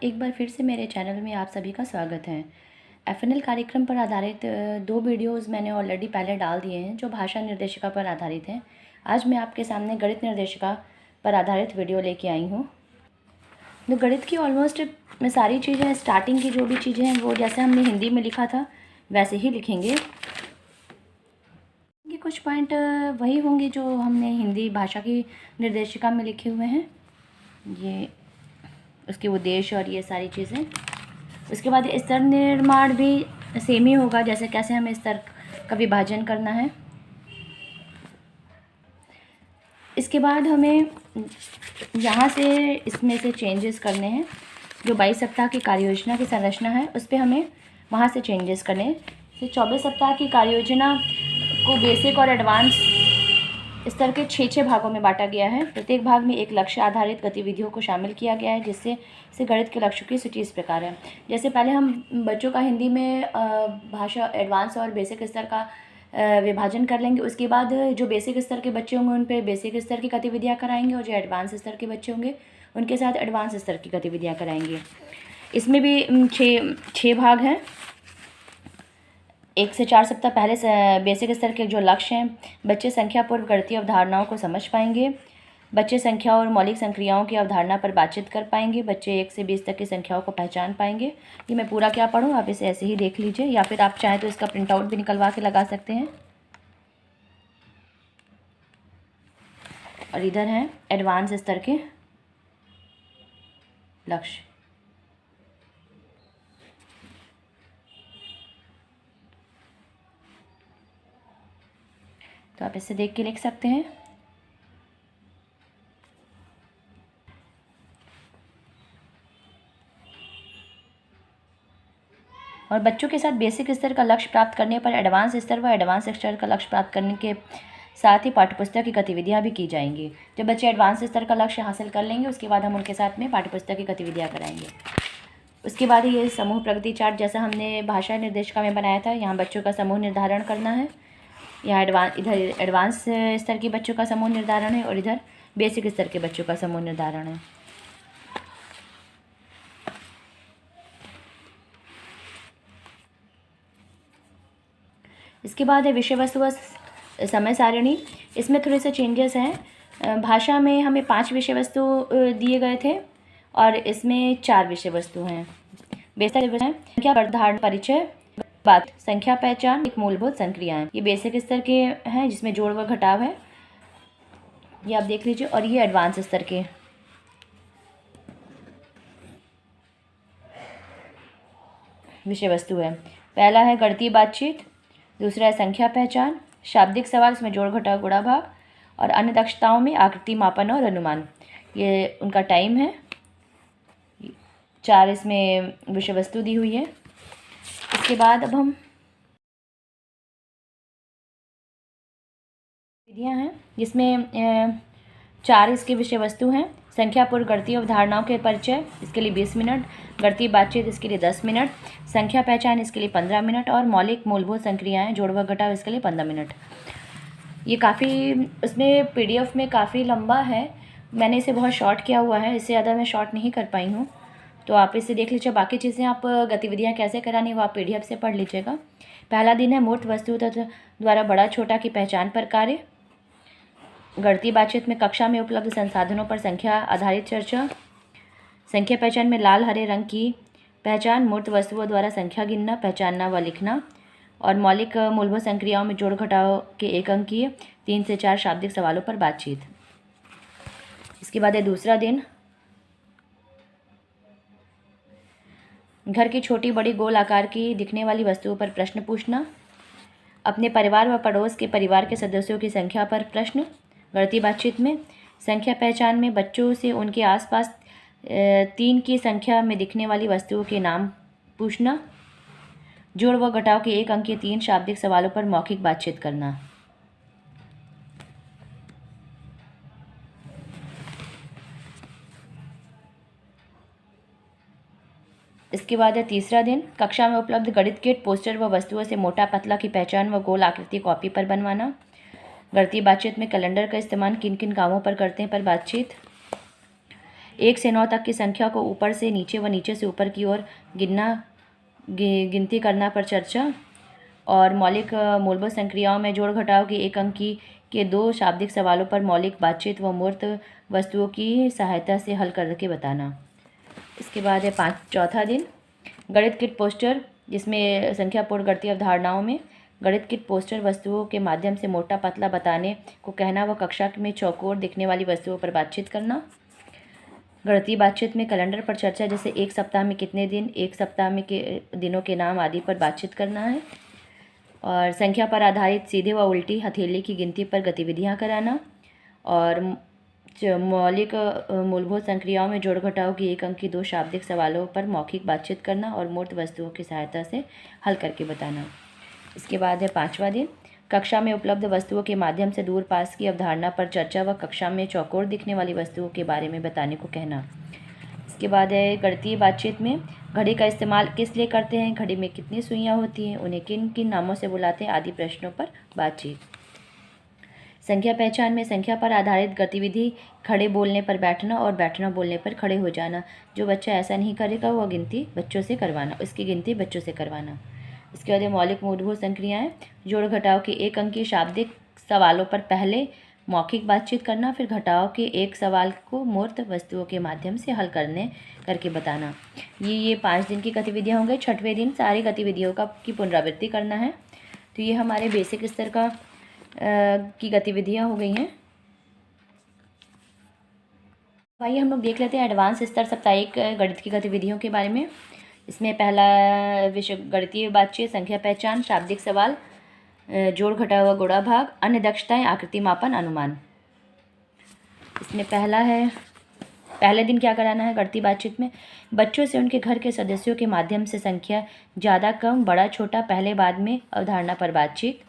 एक बार फिर से मेरे चैनल में आप सभी का स्वागत है। एफएनएल कार्यक्रम पर आधारित दो वीडियोस मैंने ऑलरेडी पहले डाल दिए हैं जो भाषा निर्देशिका पर आधारित हैं। आज मैं आपके सामने गणित निर्देशिका पर आधारित वीडियो लेके आई हूँ। तो गणित की ऑलमोस्ट सारी चीज़ें, स्टार्टिंग की जो भी चीज़ें हैं वो जैसे हमने हिंदी में लिखा था वैसे ही लिखेंगे। ये कुछ पॉइंट वही होंगे जो हमने हिंदी भाषा की निर्देशिका में लिखे हुए हैं, ये उसके उद्देश्य और ये सारी चीज़ें। उसके बाद स्तर निर्माण भी सेम ही होगा, जैसे कैसे हमें स्तर का विभाजन करना है। इसके बाद हमें यहाँ से इसमें से चेंजेस करने हैं। जो 22 सप्ताह की कार्ययोजना की संरचना है उस पर हमें वहाँ से चेंजेस करने हैं। तो 24 सप्ताह की कार्ययोजना को बेसिक और एडवांस स्तर के 6 भागों में बांटा गया है। प्रत्येक भाग में एक लक्ष्य आधारित गतिविधियों को शामिल किया गया है, जिससे गणित के लक्ष्यों की सूची इस प्रकार है। जैसे पहले हम बच्चों का हिंदी में भाषा एडवांस और बेसिक स्तर का विभाजन कर लेंगे। उसके बाद जो बेसिक स्तर के बच्चे होंगे उन पे बेसिक स्तर की गतिविधियाँ कराएंगे, और जो एडवांस स्तर के बच्चे होंगे उनके साथ एडवांस स्तर की गतिविधियाँ कराएंगे। इसमें भी छः भाग हैं। 1 से 4 सप्ताह पहले से बेसिक स्तर के जो लक्ष्य हैं, बच्चे संख्या पूर्व गणितीय अवधारणाओं को समझ पाएंगे। बच्चे संख्या और मौलिक संक्रियाओं की अवधारणा पर बातचीत कर पाएंगे। बच्चे 1 से 20 तक की संख्याओं को पहचान पाएंगे। ये मैं पूरा क्या पढ़ूँ, आप इसे ऐसे ही देख लीजिए, या फिर आप चाहें तो इसका प्रिंट आउट भी निकलवा के लगा सकते हैं। और इधर हैं एडवांस स्तर के लक्ष्य। तो आप इसे देख के लिख सकते हैं। और बच्चों के साथ बेसिक स्तर का लक्ष्य प्राप्त करने पर एडवांस स्तर व एडवांस स्तर का लक्ष्य प्राप्त करने के साथ ही पाठ्यपुस्तक की गतिविधियां भी की जाएंगी। जब बच्चे एडवांस स्तर का लक्ष्य हासिल कर लेंगे उसके बाद हम उनके साथ में पाठ्यपुस्तक की गतिविधियां कराएंगे। उसके बाद ये समूह प्रगति चार्ट जैसा हमने भाषा निर्देशिका में बनाया था, यहाँ बच्चों का समूह निर्धारण करना है। यहाँ इधर एडवांस स्तर के बच्चों का समूह निर्धारण है और इधर बेसिक स्तर के बच्चों का समूह निर्धारण है। इसके बाद है विषय वस्तु व समय सारिणी। इसमें थोड़े से चेंजेस हैं। भाषा में हमें 5 विषय वस्तु दिए गए थे और इसमें 4 विषय वस्तु हैं। बेसिक है संख्या, अवधारणा, परिचय, बात, संख्या, पहचान, एक मूलभूत संक्रियाएं। ये बेसिक स्तर के हैं जिसमें जोड़ व घटाव है, ये आप देख लीजिए। और ये एडवांस स्तर के विषय वस्तु है। पहला है गणितीय बातचीत, दूसरा है संख्या पहचान, शाब्दिक सवाल इसमें जोड़ घटाव गुणा भाग, और अन्य दक्षताओं में आकृति मापन और अनुमान। ये उनका टाइम है। 4 इसमें विषय वस्तु दी हुई है। इसके बाद अब हम विधियाँ हैं जिसमें 4 इसके विषय वस्तु हैं। संख्या पूर्व गणितीय अवधारणाओं के परिचय, इसके लिए 20 मिनट। गणितीय बातचीत इसके लिए 10 मिनट। संख्या पहचान इसके लिए 15 मिनट। और मौलिक मूलभूत संक्रियाएं जोड़ व घटाव इसके लिए 15 मिनट। ये काफ़ी उसमें PDF में काफ़ी लंबा है, मैंने इसे बहुत शॉर्ट किया हुआ है, इससे ज़्यादा मैं शॉर्ट नहीं कर पाई हूँ, तो आप इसे देख लीजिए। बाकी चीज़ें आप गतिविधियाँ कैसे करानी वो आप PDF से पढ़ लीजिएगा। पहला दिन है मूर्त वस्तु तथा द्वारा बड़ा छोटा की पहचान पर कार्य। गणितीय बातचीत में कक्षा में उपलब्ध संसाधनों पर संख्या आधारित चर्चा। संख्या पहचान में लाल हरे रंग की पहचान, मूर्त वस्तुओं द्वारा संख्या गिनना, पहचानना व लिखना। और मौलिक मूलभूत संक्रियाओं में जोड़ घटाव के 1 अंकीय 3 से 4 शाब्दिक सवालों पर बातचीत। इसके बाद है दूसरा दिन, घर की छोटी बड़ी गोल आकार की दिखने वाली वस्तुओं पर प्रश्न पूछना। अपने परिवार व पड़ोस के परिवार के सदस्यों की संख्या पर प्रश्न। गणितीय बातचीत में संख्या पहचान में बच्चों से उनके आसपास 3 की संख्या में दिखने वाली वस्तुओं के नाम पूछना। जोड़ व घटाव के 1 अंकीय 3 शाब्दिक सवालों पर मौखिक बातचीत करना। इसके बाद है तीसरा दिन, कक्षा में उपलब्ध गणित किट, पोस्टर व वस्तुओं से मोटा पतला की पहचान व गोल आकृति कॉपी पर बनवाना। गणितीय बातचीत में कैलेंडर का इस्तेमाल किन किन कामों पर करते हैं पर बातचीत। 1 से 9 तक की संख्या को ऊपर से नीचे व नीचे से ऊपर की ओर गिनती करना पर चर्चा। और मौलिक मूलभूत संक्रियाओं में जोड़ घटाव के एक अंकी के 2 शाब्दिक सवालों पर मौलिक बातचीत व मूर्त वस्तुओं की सहायता से हल करके बताना। इसके बाद है चौथा दिन गणित किट पोस्टर, जिसमें संख्यापूर्ण गणितीय अवधारणाओं में गणित किट पोस्टर वस्तुओं के माध्यम से मोटा पतला बताने को कहना व कक्षा में चौकोर दिखने वाली वस्तुओं पर बातचीत करना। गणितीय बातचीत में कैलेंडर पर चर्चा, जैसे एक सप्ताह में कितने दिन, एक सप्ताह में के दिनों के नाम आदि पर बातचीत करना है। और संख्या पर आधारित सीधे व उल्टी हथेली की गिनती पर गतिविधियां कराना। और मौलिक मूलभूत संक्रियाओं में जोड़ घटाव की एक अंकी 2 शाब्दिक सवालों पर मौखिक बातचीत करना और मूर्त वस्तुओं की सहायता से हल करके बताना। इसके बाद है 5वां दिन कक्षा में उपलब्ध वस्तुओं के माध्यम से दूर पास की अवधारणा पर चर्चा व कक्षा में चौकोर दिखने वाली वस्तुओं के बारे में बताने को कहना। इसके बाद है गणितीय बातचीत में घड़ी का इस्तेमाल किस लिए करते हैं, घड़ी में कितनी सुइयां होती हैं, उन्हें किन किन नामों से बुलाते हैं आदि प्रश्नों पर बातचीत। संख्या पहचान में संख्या पर आधारित गतिविधि खड़े बोलने पर बैठना और बैठना बोलने पर खड़े हो जाना। जो बच्चा ऐसा नहीं करेगा वह गिनती बच्चों से करवाना, उसकी गिनती बच्चों से करवाना। इसके बाद मौलिक मूलभूत संक्रियाएं, जोड़ घटाव के एक अंकी शाब्दिक सवालों पर पहले मौखिक बातचीत करना, फिर घटाव के एक सवाल को मूर्त वस्तुओं के माध्यम से हल करके बताना। ये 5 दिन की गतिविधियां होंगी। 6वें दिन सारी गतिविधियों की पुनरावृत्ति करना है। तो ये हमारे बेसिक स्तर की गतिविधियां हो गई हैं। आइए हम लोग देख लेते हैं एडवांस स्तर साप्ताहिक गणित की गतिविधियों के बारे में। इसमें पहला विषय गणितीय बातचीत, संख्या पहचान, शाब्दिक सवाल, जोड़ घटाव व गुणा भाग, अन्य दक्षताएं, आकृति मापन, अनुमान। इसमें पहले दिन क्या कराना है गणितीय बातचीत में, बच्चों से उनके घर के सदस्यों के माध्यम से संख्या ज़्यादा कम बड़ा छोटा पहले बाद में अवधारणा पर बातचीत।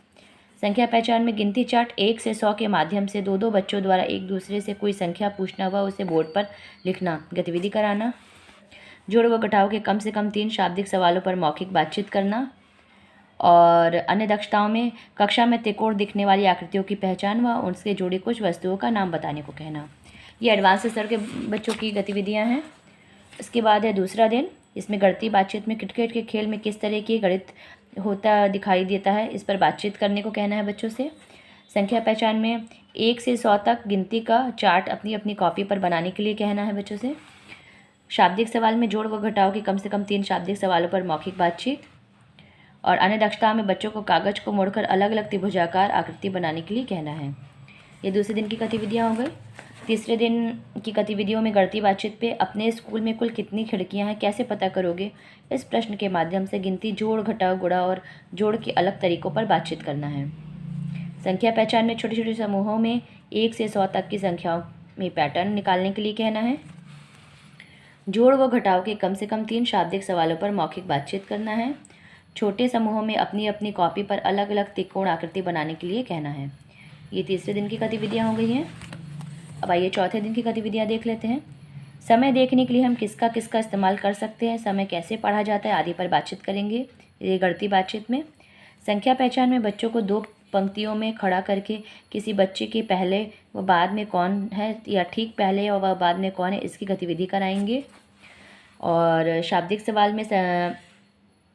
संख्या पहचान में गिनती चार्ट 1 से 100 के माध्यम से 2-2 बच्चों द्वारा एक दूसरे से कोई संख्या पूछना व उसे बोर्ड पर लिखना, गतिविधि कराना। जोड़ व घटाव के कम से कम 3 शाब्दिक सवालों पर मौखिक बातचीत करना। और अन्य दक्षताओं में कक्षा में त्रिकोण दिखने वाली आकृतियों की पहचान व उनसे जुड़ी कुछ वस्तुओं का नाम बताने को कहना। ये एडवांस स्तर के बच्चों की गतिविधियां हैं। इसके बाद है दूसरा दिन, इसमें गणितीय बातचीत में क्रिकेट के खेल में किस तरह की गणित होता दिखाई देता है, इस पर बातचीत करने को कहना है बच्चों से। संख्या पहचान में 1 से 100 तक गिनती का चार्ट अपनी अपनी कॉपी पर बनाने के लिए कहना है बच्चों से। शाब्दिक सवाल में जोड़ व घटाव के कम से कम 3 शाब्दिक सवालों पर मौखिक बातचीत। और अन्य दक्षता में बच्चों को कागज को मोड़कर अलग अलग त्रिभुजाकार आकृति बनाने के लिए कहना है। ये दूसरे दिन की गतिविधियाँ हो गई। तीसरे दिन की गतिविधियों में गणितीय बातचीत पे अपने स्कूल में कुल कितनी खिड़कियां हैं कैसे पता करोगे, इस प्रश्न के माध्यम से गिनती, जोड़ घटाव गुणा और जोड़ के अलग तरीकों पर बातचीत करना है। संख्या पहचान में छोटे छोटे समूहों में 1 से 100 तक की संख्याओं में पैटर्न निकालने के लिए कहना है। जोड़ व घटाव के कम से कम 3 शाब्दिक सवालों पर मौखिक बातचीत करना है। छोटे समूहों में अपनी अपनी कॉपी पर अलग अलग त्रिकोण आकृति बनाने के लिए कहना है। ये तीसरे दिन की गतिविधियाँ हो गई हैं। अब आइए चौथे दिन की गतिविधियाँ देख लेते हैं। समय देखने के लिए हम किसका किसका इस्तेमाल कर सकते हैं, समय कैसे पढ़ा जाता है आदि पर बातचीत करेंगे ये गणितीय बातचीत में। संख्या पहचान में बच्चों को 2 पंक्तियों में खड़ा करके किसी बच्चे के पहले व बाद में कौन है या ठीक पहले व बाद में कौन है, इसकी गतिविधि कराएंगे। और शाब्दिक सवाल में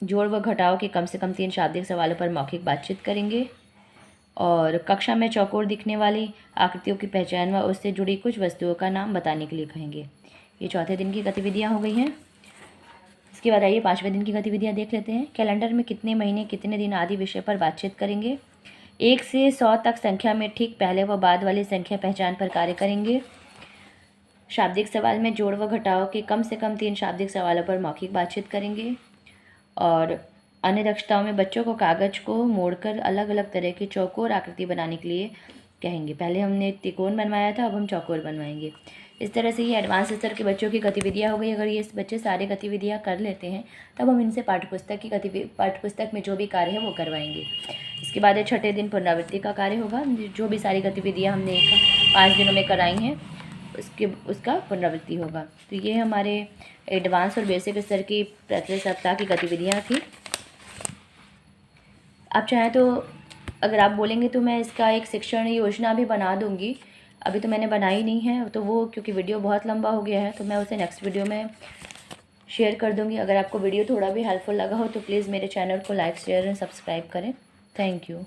जोड़ व घटाव के कम से कम 3 शाब्दिक सवालों पर मौखिक बातचीत करेंगे। और कक्षा में चौकोर दिखने वाली आकृतियों की पहचान व उससे जुड़ी कुछ वस्तुओं का नाम बताने के लिए कहेंगे। ये चौथे दिन की गतिविधियाँ हो गई हैं। इसके बाद आइए 5वें दिन की गतिविधियाँ देख लेते हैं। कैलेंडर में कितने महीने कितने दिन आदि विषय पर बातचीत करेंगे। 1 से 100 तक संख्या में ठीक पहले व बाद वाली संख्या पहचान पर कार्य करेंगे। शाब्दिक सवाल में जोड़ व घटाव के कम से कम 3 शाब्दिक सवालों पर मौखिक बातचीत करेंगे। और अन्य दक्षताओं में बच्चों को कागज को मोड़कर अलग अलग तरह की चौकोर आकृति बनाने के लिए कहेंगे। पहले हमने त्रिकोण बनवाया था, अब हम चौकोर बनवाएंगे। इस तरह से ये एडवांस स्तर के बच्चों की गतिविधियाँ हो गई। अगर ये बच्चे सारी गतिविधियाँ कर लेते हैं तब हम इनसे पाठ्यपुस्तक में जो भी कार्य है वो करवाएंगे। इसके बाद 6ठे दिन पुनरावृत्ति का कार्य होगा। जो भी सारी गतिविधियाँ हमने 5 दिनों में कराई हैं उसका पुनरावृत्ति होगा। तो ये हमारे एडवांस और बेसिक स्तर की प्रत्येक सप्ताह की गतिविधियाँ थी। आप चाहें तो अगर आप बोलेंगे तो मैं इसका एक शिक्षण योजना भी बना दूंगी। अभी तो मैंने बनाई नहीं है, तो वो क्योंकि वीडियो बहुत लंबा हो गया है तो मैं उसे नेक्स्ट वीडियो में शेयर कर दूँगी। अगर आपको वीडियो थोड़ा भी हेल्पफुल लगा हो तो प्लीज़ मेरे चैनल को लाइक शेयर एंड सब्सक्राइब करें। Thank you.